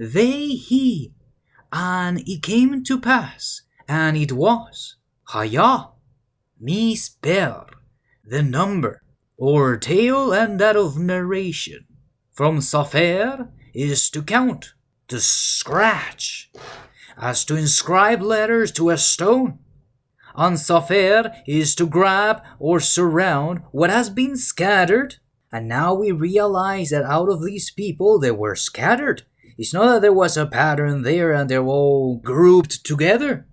Vehi, and it came to pass, and it was, Haya, misper, the number, or tale and that of narration. From Safer is to count, to scratch, as to inscribe letters to a stone. And Safer is to grab or surround what has been scattered. And now we realize that out of these people they were scattered. It's not that there was a pattern there and they're all grouped together,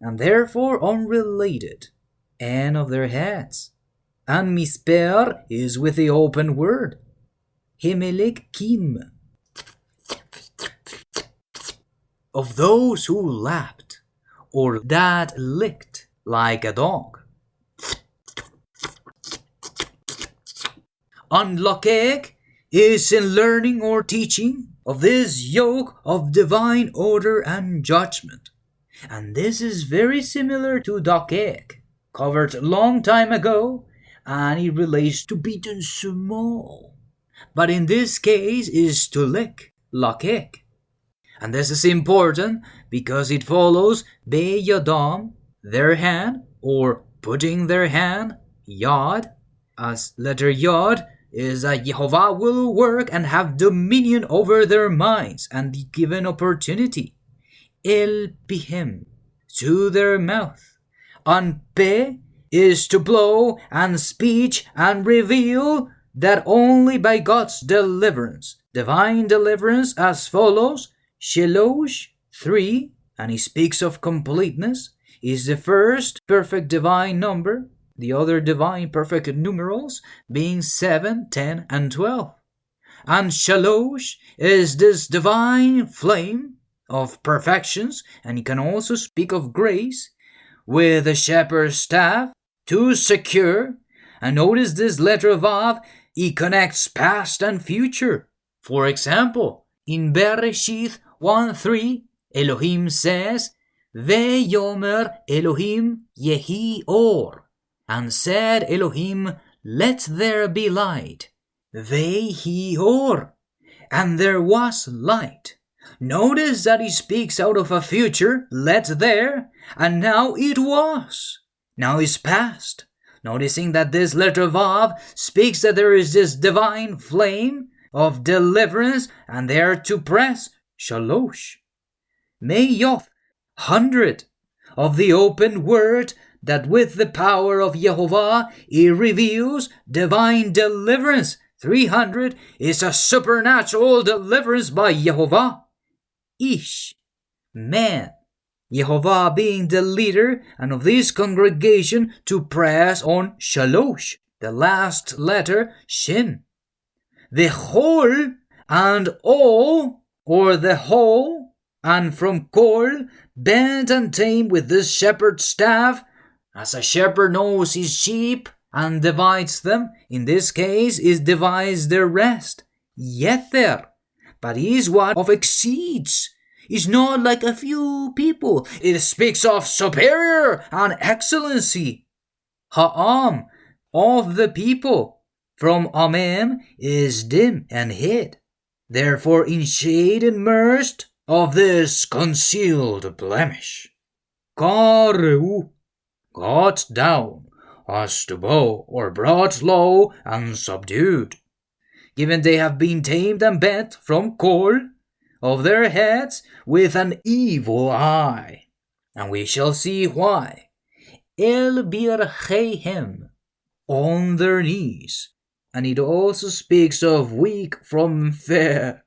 and therefore unrelated, and of their heads. And misper is with the open word. Hamlekkim, of those who lapped, or that licked like a dog. Unlakek is in learning or teaching of this yoke of divine order and judgment. And this is very similar to dakek, covered a long time ago, and it relates to beaten small. But in this case is to lick, lakek. And this is important because it follows beyadam, their hand, or putting their hand, yad, as letter yod is that Jehovah will work and have dominion over their minds and the given opportunity. El פיהם, to their mouth. And pe is to blow and speech and reveal that only by God's deliverance, divine deliverance as follows. Shelosh, 3, and he speaks of completeness, is the first perfect divine number, the other divine perfect numerals being 7, 10, and 12. And Shalosh is this divine flame of perfections, and he can also speak of grace with the shepherd's staff to secure. And notice this letter Vav, he connects past and future. For example, in Bereshith 1:3, Elohim says, Veyomer Elohim yehi or, and said Elohim, let there be light. Vehi or, and there was light. Notice that he speaks out of a future, let there, and now it was. Now is past. Noticing that this letter Vav speaks that there is this divine flame of deliverance, and there to press, Shalosh. Meyoth, 100, of the open word that with the power of Jehovah he reveals divine deliverance. 300 is a supernatural deliverance by Jehovah. Ish, man, Jehovah being the leader, and of this congregation to press on Shalosh, the last letter, Shin. The whole and all, or the whole, and from Kol, bent and tamed with this shepherd's staff, as a shepherd knows his sheep and divides them, in this case is divides their rest. Yether, but is what of exceeds, is not like a few people. It speaks of superior and excellency. Ha'am, of the people. From Amem is dim and hid. Therefore in shade immersed of this concealed blemish. Kareu, got down, as to bow, or brought low and subdued. Given they have been tamed and bent from Kol of their heads with an evil eye. And we shall see why. El bircheihem, on their knees. And it also speaks of weak from fair.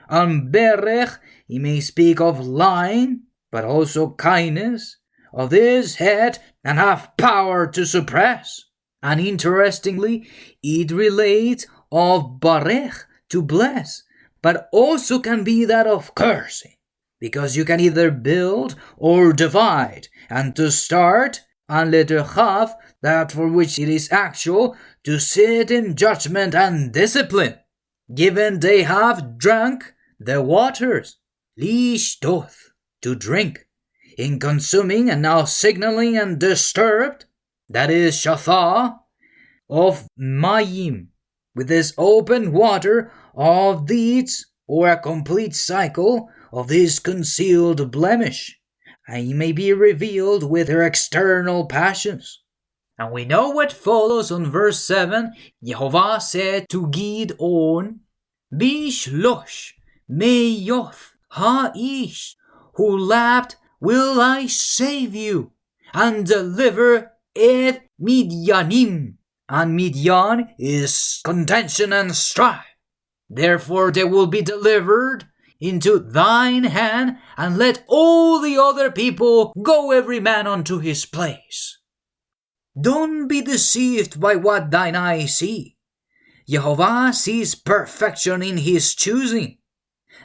And berech, he may speak of line, but also kindness, of this head, and have power to suppress. And interestingly, it relates of barech, to bless, but also can be that of cursing, because you can either build or divide, and to start, and letter chav, that for which it is actual, to sit in judgment and discipline, given they have drunk the waters, לשתות, to drink, in consuming and now signaling and disturbed, that is shatha, of mayim, with this open water of deeds or a complete cycle of this concealed blemish, and he may be revealed with her external passions. And we know what follows on verse 7. Yehovah said to Gideon, Bishlosh meyoth ha'ish who lapped will I save you, and deliver et Midyanim. And Midyan is contention and strife. Therefore they will be delivered into thine hand, and let all the other people go every man unto his place. Don't be deceived by what thine eyes see. Jehovah sees perfection in his choosing.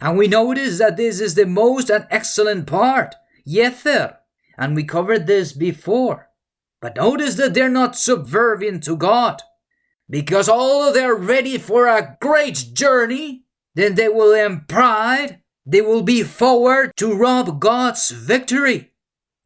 And we notice that this is the most and excellent part, Yether, and we covered this before. But notice that they're not subservient to God, because although they're ready for a great journey, then they will in pride, they will be forward to rob God's victory.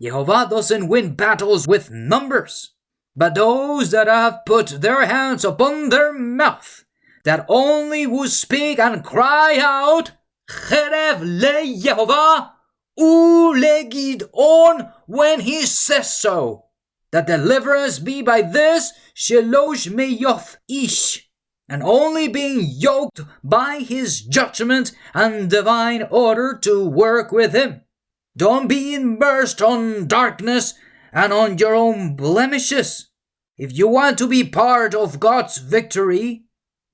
Jehovah doesn't win battles with numbers, but those that have put their hands upon their mouth, that only will speak and cry out, Cherev le Yehovah u le Gideon, when he says so, that deliverance be by this shelosh meyoth ish, and only being yoked by his judgment and divine order to work with him. Don't be immersed on darkness and on your own blemishes. If you want to be part of God's victory,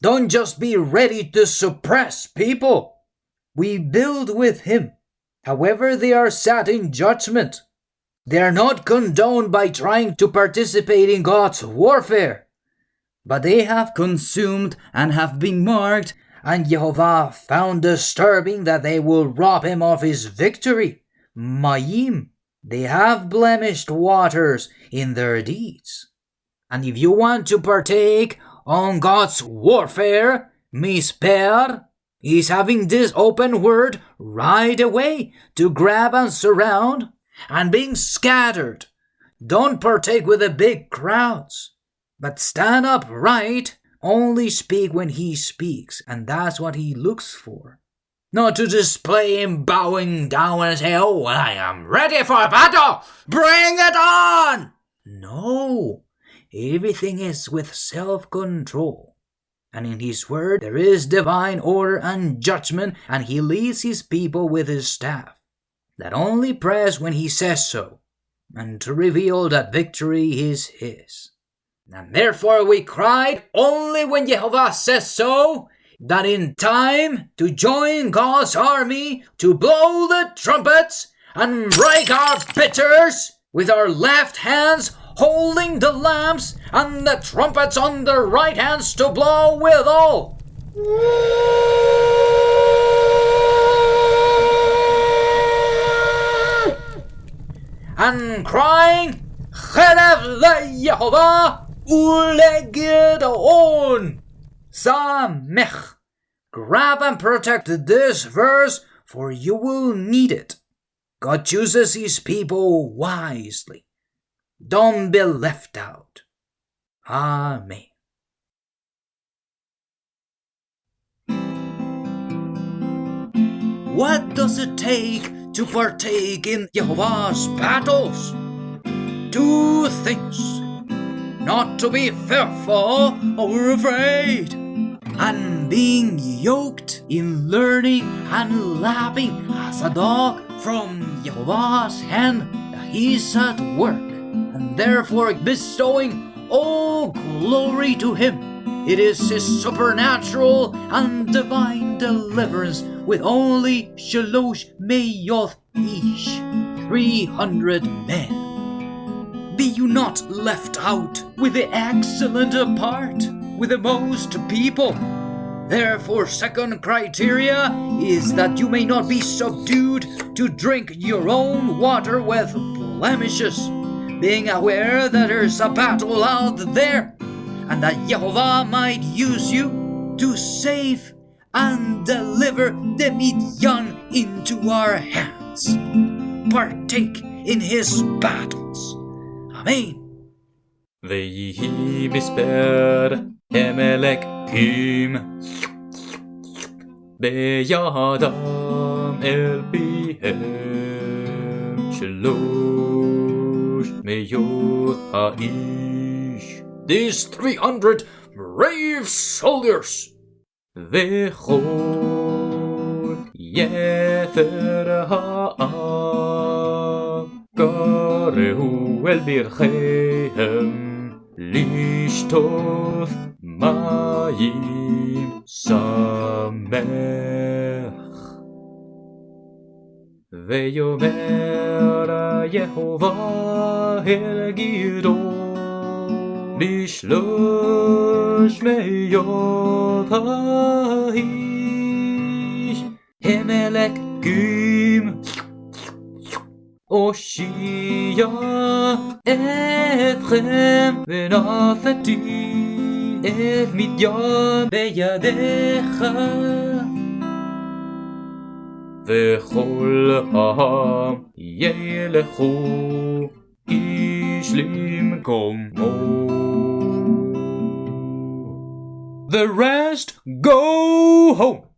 don't just be ready to suppress people. We build with him, however they are sat in judgment. They are not condoned by trying to participate in God's warfare, but they have consumed and have been marked, and Jehovah found disturbing that they will rob him of his victory. Mayim, they have blemished waters in their deeds. And if you want to partake on God's warfare, misper is having this open word right away to grab and surround and being scattered. Don't partake with the big crowds, but stand upright, only speak when he speaks, and that's what he looks for. Not to display him bowing down and say, oh, I am ready for battle, bring it on! No, everything is with self-control. And in his word there is divine order and judgment, and he leads his people with his staff, that only press when he says so, and to reveal that victory is his. And therefore we cried only when Jehovah says so, that in time to join God's army, to blow the trumpets and break our bitters with our left hands, holding the lamps and the trumpets on the right hands to blow withal. And crying, Cherev le-Yehovah u-le-Gideon. Samech. Grab and protect this verse, for you will need it. God chooses his people wisely. Don't be left out. Amen. What does it take to partake in Jehovah's battles? 2 things. Not to be fearful or afraid, and being yoked in learning and lapping as a dog from Jehovah's hand that he's at work, and therefore bestowing all glory to him. It is his supernatural and divine deliverance with only Shalosh Meyoth Ish, 300 men. Be you not left out with the excellent part, with the most people. Therefore, second criteria is that you may not be subdued to drink your own water with blemishes, being aware that there's a battle out there, and that Jehovah might use you to save and deliver the Midyan into our hands. Partake in his battles. Amen. ויהי מספר המלקקים בידם אל פיהם 300 האיש. These 300 brave soldiers. וכל יתר העם קראו אל ברכיהם לשתות מים שמח. ויאמר יהוה אל גדעון ב300 האיש המלקקים אושיע אתכם ונפתי את מדיין בידיך. וכל העם ילכו איש למקומו. The rest go home.